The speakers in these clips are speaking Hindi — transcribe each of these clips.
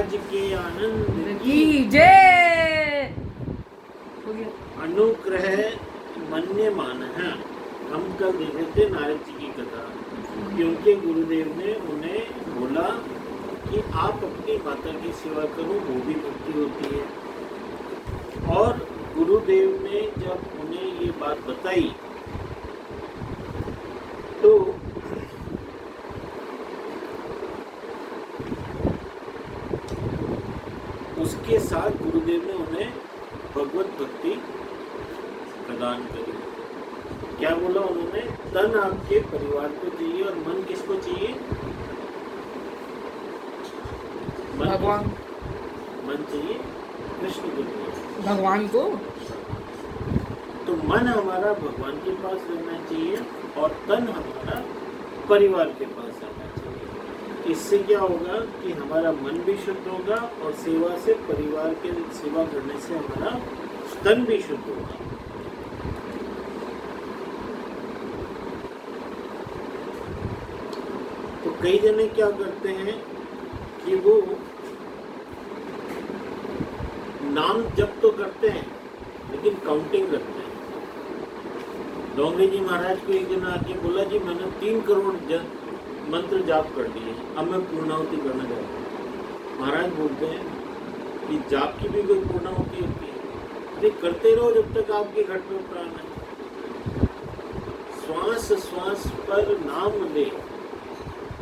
महाराज के आनंद की जय। अनुग्रह मन्य मान है। हम कल देख रहे थे नारद जी की कथा कि उनके गुरुदेव ने उन्हें बोला कि आप अपनी माता की सेवा करो, वो भी भक्ति होती है। और गुरुदेव ने जब उन्हें ये बात बताई तो उसके साथ गुरुदेव ने उन्हें भगवत भक्ति प्रदान करी। क्या बोला उन्होंने? तन आपके परिवार को चाहिए और मन किसको चाहिए? भगवान। मन चाहिए कृष्ण को चाहिए, भगवान को। तो मन हमारा भगवान के पास रहना चाहिए और तन हमारा परिवार के पास रहना चाहिए। इससे क्या होगा कि हमारा मन भी शुद्ध होगा और सेवा से, परिवार के सेवा करने से हमारा तन भी शुद्ध होगा। तो कई जने क्या करते हैं कि वो नाम जप तो करते हैं लेकिन काउंटिंग करते हैं। डोंगरी जी महाराज को एक दिन आके बोला, जी मैंने 3 करोड़ मंत्र जाप कर लिए, अब मैं पूर्णाहुति करना चाहता हूँ। महाराज बोलते हैं कि जाप की भी कोई पूर्णाहुति होती है? अरे करते रहो जब तक आपके घट में प्राण है। श्वास श्वास पर नाम ले,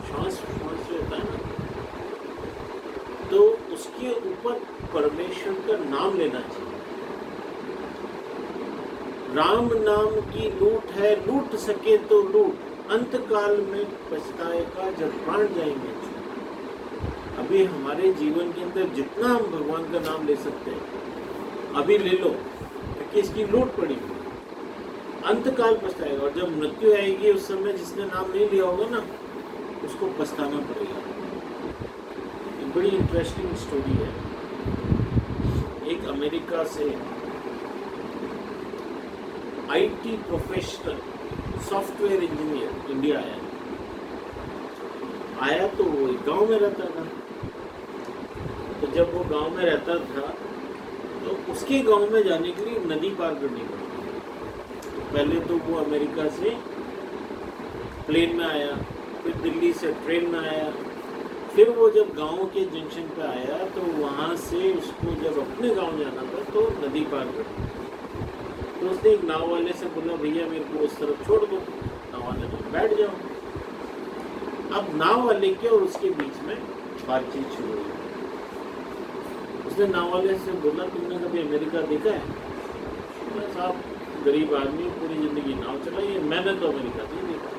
श्वास श्वास होता है ना, तो उसके ऊपर परमेश्वर का नाम लेना चाहिए। राम नाम की लूट है, लूट सके तो लूट, अंत काल में पछताएगा जब प्राण जाएंगे। अभी हमारे जीवन के अंदर जितना हम भगवान का नाम ले सकते हैं अभी ले लो, क्योंकि इसकी लूट पड़ी हुई। अंत काल पछताएगा और जब मृत्यु आएगी उस समय जिसने नाम नहीं लिया होगा ना, उसको पछताना पड़ेगा। एक बड़ी इंटरेस्टिंग स्टोरी है। एक अमेरिका से IT professional software engineer India आया तो वो एक गांव में रहता था। तो जब वो गांव में रहता था तो उसके गांव में जाने के लिए नदी पार करनी पड़ती है। पहले तो वो अमेरिका से प्लेन में आया, फिर दिल्ली से ट्रेन में आया, फिर वो जब गांव के जंक्शन पे आया तो वहाँ से उसको जब अपने गांव जाना था तो नदी पार करनी। तो उसने एक नाव वाले से बोला, भैया मेरे को उस तरफ छोड़ दो। नाव वाले ने बैठ जाओ। अब नाव वाले के और उसके बीच में बातचीत शुरू हुई। उसने नाव वाले से बोला, तुमने कभी अमेरिका देखा है? साहब गरीब आदमी, पूरी जिंदगी नाव चलाई है, मैंने तो अमेरिका नहीं देखा,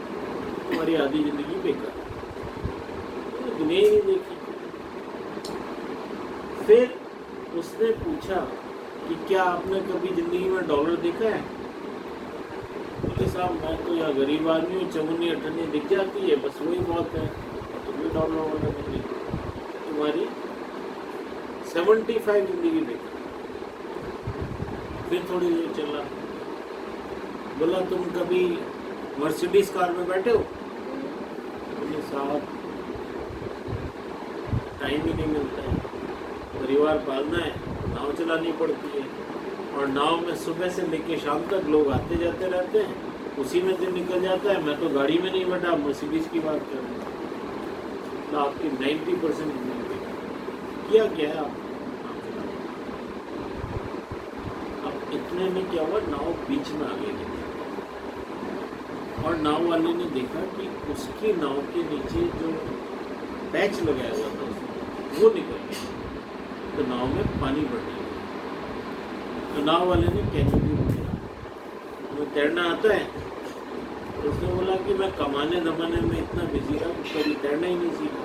तुम्हारी आधी जिंदगी बेकार, दुनिया ही नहीं देखी। फिर उसने पूछा कि क्या आपने कभी जिंदगी में डॉलर देखा है? बोले साहब मैं तो यहाँ गरीब आदमी हूँ, चवन्नी अठन्नी दिख जाती है, बस वही बहुत है, तुम्हें डॉलर वॉलर नहीं देखी, तुम्हारी 75 जिंदगी देखी। फिर थोड़ी देर चला, बोला तुम कभी मर्सिडीज कार में बैठे हो? बोले साहब टाइम ही नहीं मिलता है, परिवार पालना है, नाव चलानी पड़ती है और नाव में सुबह से लेकर शाम तक लोग आते जाते रहते हैं, उसी में दिन निकल जाता है। मैं तो गाड़ी में नहीं बैठा, मर्सिडीज की बात कर रहा हूँ। तो आपकी 90% किया क्या है आप? अब इतने में क्या हुआ, नाव बीच में आ गई और नाव वाले ने देखा कि उसकी नाव के नीचे जो पैच लगाया हुआ था वो निकल गया, तो नाव में पानी भर गया। तो नाव वाले ने कहने भी बोला, तुम्हें तैरना आता है? तो उसने बोला कि मैं कमाने धमाने में इतना बिजी रहा कि कभी तैरना ही नहीं सीखा।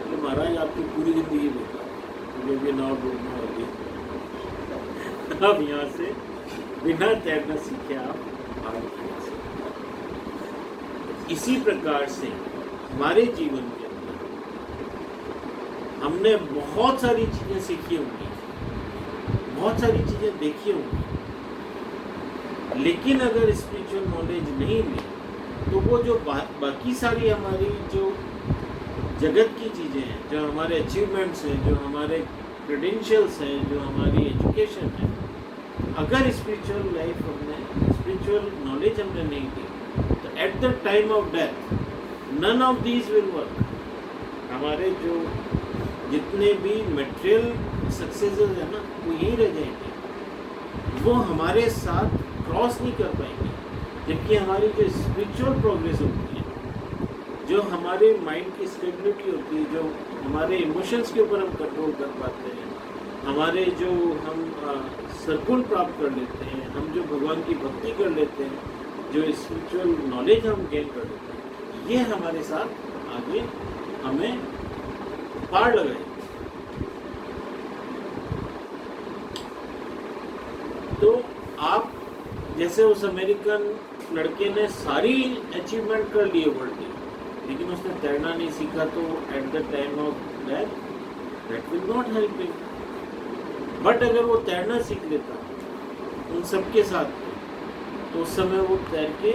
तो महाराज आपकी पूरी जिंदगी बेकार, मुझे भी नाव डूबना होगी। अब यहाँ से बिना तैरना सीखे आप भाग नहीं सकते। इसी प्रकार से हमारे जीवन के अंदर हमने बहुत सारी चीजें सीखी होंगी, बहुत सारी चीजें देखी होंगी, लेकिन अगर स्पिरिचुअल नॉलेज नहीं ली तो वो जो बाकी सारी हमारी जो जगत की चीज़ें हैं, जो हमारे अचीवमेंट्स हैं, जो हमारे क्रेडेंशियल्स हैं, जो हमारी एजुकेशन है, अगर स्पिरिचुअल लाइफ हमने, स्पिरिचुअल नॉलेज हमने नहीं दी, तो at the time of death none of these will work. हमारे जो जितने भी मटेरियल सक्सेसेस है ना, वो यहीं रह जाएंगे, वो हमारे साथ क्रॉस नहीं कर पाएंगे। जबकि हमारी जो स्पिरिचुअल प्रोग्रेस होती है, जो हमारे माइंड की स्टेबिलिटी होती है, जो हमारे इमोशंस के ऊपर हम कंट्रोल कर पाते हैं, हमारे जो हम सर्कुल प्राप्त कर लेते हैं, हम जो भगवान की भक्ति कर लेते हैं, जो स्पिरिचुअल नॉलेज हम गेन कर लेते हैं, ये हमारे साथ आगे हमें पार लगाए। तो आप जैसे उस अमेरिकन लड़के ने सारी अचीवमेंट कर लिए वर्ल्ड की, लेकिन उसने तैरना नहीं सीखा, तो at the time of death that will not help him. But अगर वो तैरना सीख लेता उन सबके साथ, तो उस समय वो तैर के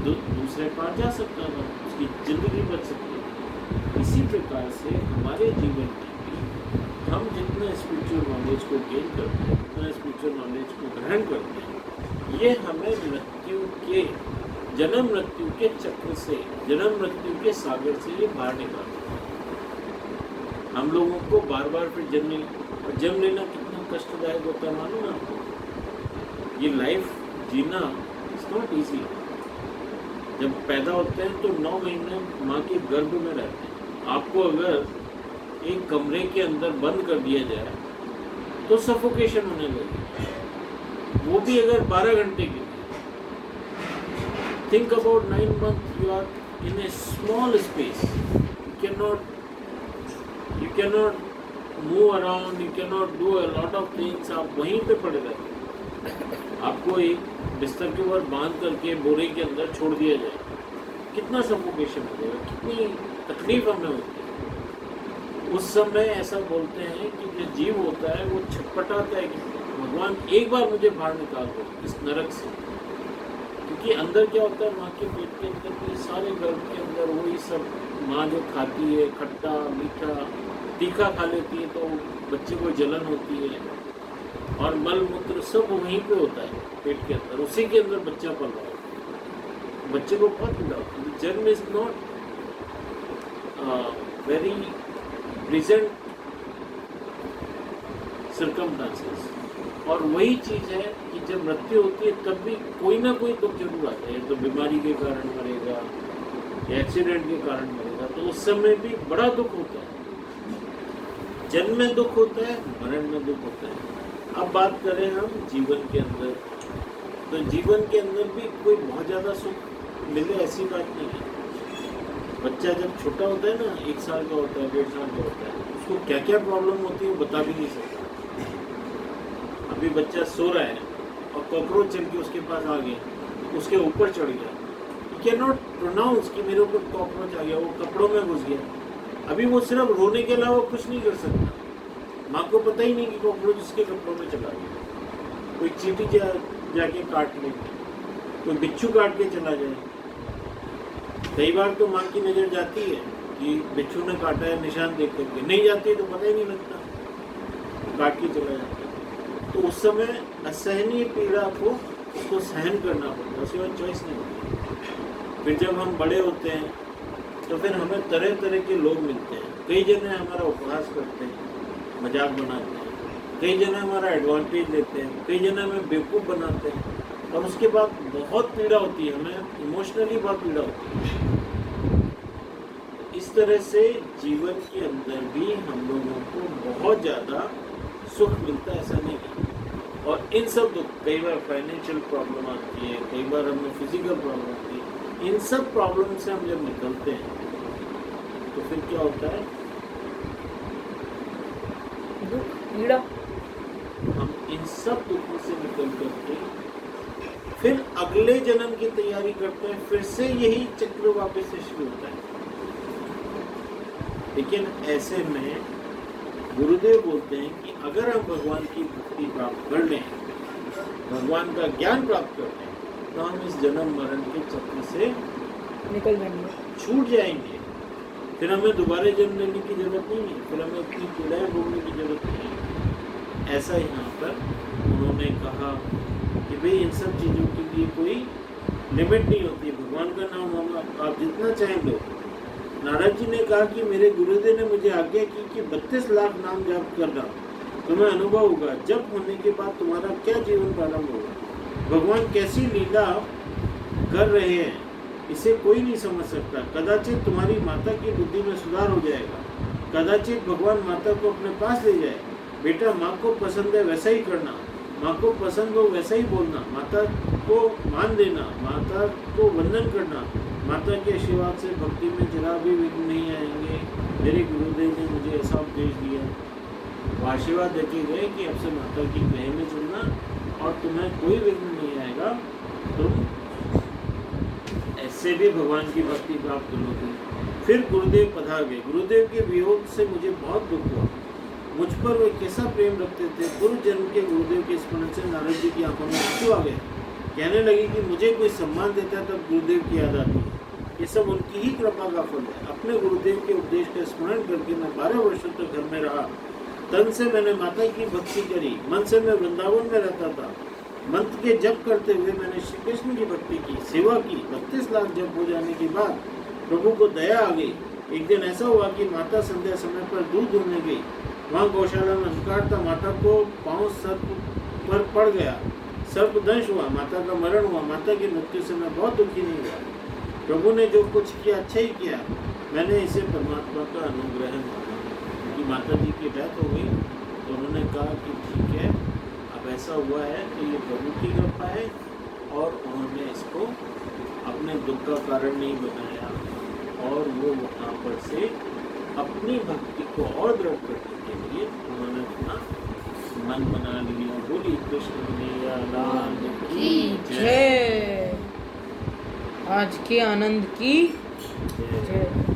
दूसरे पार जा सकता था, उसकी ज़िंदगी बच सकती है। इसी प्रकार से हमारे जीवन में भी हम जितना स्पिरिचुअल नॉलेज को गेन करते हैं, जितना स्पिरिचुअल नॉलेज को ग्रहण करते हैं, ये हमें मृत्यु के, जन्म मृत्यु के चक्र से, जन्म मृत्यु के सागर से ये बाहर निकालता है। हम लोगों को बार बार फिर जन्म लेना कितना कष्टदायक होता है मालूम है आपको? ये लाइफ जीना इट्स नॉट ईजी। जब पैदा होते हैं तो 9 महीने माँ के गर्भ में रहते हैं। आपको अगर एक कमरे के अंदर बंद कर दिया जाए तो सफोकेशन होने लगेगी, वो भी अगर 12 घंटे के लिए। Think about 9 months you are in a small space. You cannot move around, you cannot do a lot of things. आप वहीं पे पड़े रहते हैं। आपको एक बिस्तर के ऊपर बांध करके बोरे के अंदर छोड़ दिया जाए, कितना सफोकेशन हो जाएगा, कितनी तकलीफ हमें होती है। उस समय ऐसा बोलते हैं कि जो जीव होता है वो छटपटाता है कि भगवान एक बार मुझे बाहर निकाल दो इस नरक से। क्योंकि अंदर क्या होता है, माँ के पेट के अंदर भी सारे गर्भ के अंदर वही सब, माँ जो खाती है खट्टा मीठा तीखा खा लेती है तो बच्चे को जलन होती है, और मल मूत्र सब वहीं पे होता है पेट के अंदर, उसी के अंदर बच्चा पल रहा है। बच्चे को बहुत पीड़ा होती है। जन्म is not very present circumstances. और वही चीज़ है कि जब मृत्यु होती है तब भी कोई ना कोई दुख जरूर आता है। तो बीमारी के कारण मरेगा या एक्सीडेंट के कारण मरेगा, तो उस समय भी बड़ा दुख होता है। जन्म में दुख होता है, मरण में दुख होता है। अब बात करें हम जीवन के अंदर, तो जीवन के अंदर भी कोई बहुत ज़्यादा सुख मिले ऐसी बात नहीं है। बच्चा जब छोटा होता है ना, 1 साल का होता है, 1.5 साल का होता है, उसको क्या क्या प्रॉब्लम होती है वो बता भी नहीं सकता। अभी बच्चा सो रहा है और कॉकरोच चल के उसके पास आ गया, उसके ऊपर चढ़ गया, यू कैन नॉट प्रोनाउंस कि मेरे ऊपर कॉकरोच आ गया, वो कपड़ों में घुस गया। अभी वो सिर्फ रोने के अलावा कुछ नहीं कर सकता। माँ को पता ही नहीं कि कॉकरोच उसके कपड़ों में चला गया। कोई चींटी जाके काट ले, कोई बिच्छू काट के चला जाए। कई बार तो माँ की नज़र जाती है कि बिच्छू ने काटा है, निशान देख करके, नहीं जाती है तो पता ही नहीं लगता, काट के चला जाता है। तो उस समय असहनीय पीड़ा को उसको सहन करना पड़ता है, उसके बाद चॉइस नहीं होती। फिर जब हम बड़े होते हैं तो फिर हमें तरह तरह के लोग मिलते हैं। कई जने हमारा उपहास करते हैं, मजाक बनाते हैं, कई जने हमारा एडवांटेज लेते हैं, कई जने हमें बेवकूफ़ बनाते हैं, और उसके बाद बहुत पीड़ा होती है, हमें इमोशनली बहुत पीड़ा होती है। इस तरह से जीवन के अंदर भी हम लोगों को बहुत ज़्यादा सुख मिलता है, ऐसा नहीं है। और इन सब दुख, कई बार फाइनेंशियल प्रॉब्लम आती है, कई बार हमें फिजिकल प्रॉब्लम आती है, इन सब प्रॉब्लम से हम जब निकलते हैं तो फिर क्या होता है, पीड़ा, हम इन सब दुखों से निकल करके फिर अगले जन्म की तैयारी करते हैं, फिर से यही चक्र वापस से शुरू होता है। लेकिन ऐसे में गुरुदेव बोलते हैं कि अगर हम भगवान की भक्ति प्राप्त कर लें, भगवान का ज्ञान प्राप्त कर लें, तो हम इस जन्म मरण के चक्र से निकल जाएंगे, छूट जाएंगे। फिर हमें दोबारा जन्म लेने की जरूरत नहीं है, फिर हमें इतनी पीड़ाएं भोगने की जरूरत नहीं है। ऐसा यहाँ पर उन्होंने कहा कि भाई इन सब चीज़ों के लिए कोई लिमिट नहीं होती, भगवान का नाम हम आप जितना चाहें लो। नारद जी ने कहा कि मेरे गुरुदेव ने मुझे आज्ञा की कि 32 लाख नाम जाप करना, तुम्हें अनुभव होगा, जब होने के बाद तुम्हारा क्या जीवन प्रारंभ होगा। भगवान कैसी लीला कर रहे हैं इसे कोई नहीं समझ सकता। कदाचित तुम्हारी माता की बुद्धि में सुधार हो जाएगा, कदाचित भगवान माता को अपने पास ले जाए। बेटा माँ को पसंद है वैसा ही करना, माँ को पसंद हो वैसा ही बोलना, माता को मान देना, माता को वंदन करना। माता के आशीर्वाद से भक्ति में जरा भी विघ्न नहीं आएंगे। मेरे गुरुदेव ने मुझे ऐसा उपदेश दिया, वो आशीर्वाद देके गए कि अब से माता की कहे में चलना और तुम्हें कोई विघ्न नहीं आएगा, तुम ऐसे भी भगवान की भक्ति प्राप्त करोगे। फिर गुरुदेव पधार गए। गुरुदेव के वियोग से मुझे बहुत दुख हुआ। मुझ पर वे कैसा प्रेम रखते थे। पूर्व जन्म के गुरुदेव के स्मरण से नारद जी की आंखों में आंसू आ गए। कहने लगे कि मुझे कोई सम्मान देता है तब गुरुदेव की याद आती है। ये सब उनकी ही कृपा का फल है। अपने गुरुदेव के उपदेश का स्मरण करके मैं 12 वर्षों तक घर में रहा। तन से मैंने माता की भक्ति करी, मन से मैं वृंदावन में रहता था। मंत्र के जप करते हुए मैंने श्री कृष्ण की भक्ति की, सेवा की। 32 लाख जप हो जाने के बाद प्रभु को दया आ गई। एक दिन ऐसा हुआ कि माता संध्या समय पर दूध दूहने गई। वहाँ गौशाला में अंधकार था। माता को पाँव सर्प पर पड़ गया, सर्पदंश हुआ, माता का मरण हुआ। माता की मृत्यु से मैं बहुत दुखी नहीं हुआ। प्रभु ने जो कुछ किया अच्छा ही किया। मैंने इसे परमात्मा का अनुग्रह माना। क्योंकि माता जी की डेथ हो गई तो उन्होंने कहा कि ठीक है, अब ऐसा हुआ है तो ये प्रभु की कृपा है, और उन्होंने इसको अपने दुख का कारण नहीं बनाया, और वो वहाँ पर से अपनी भक्ति को और दृढ़ करने के लिए उन्होंने अपना मन बना लिया। बोली कृष्ण कन्हैया लाल की जय। जय। आज के आनंद की जय। जय।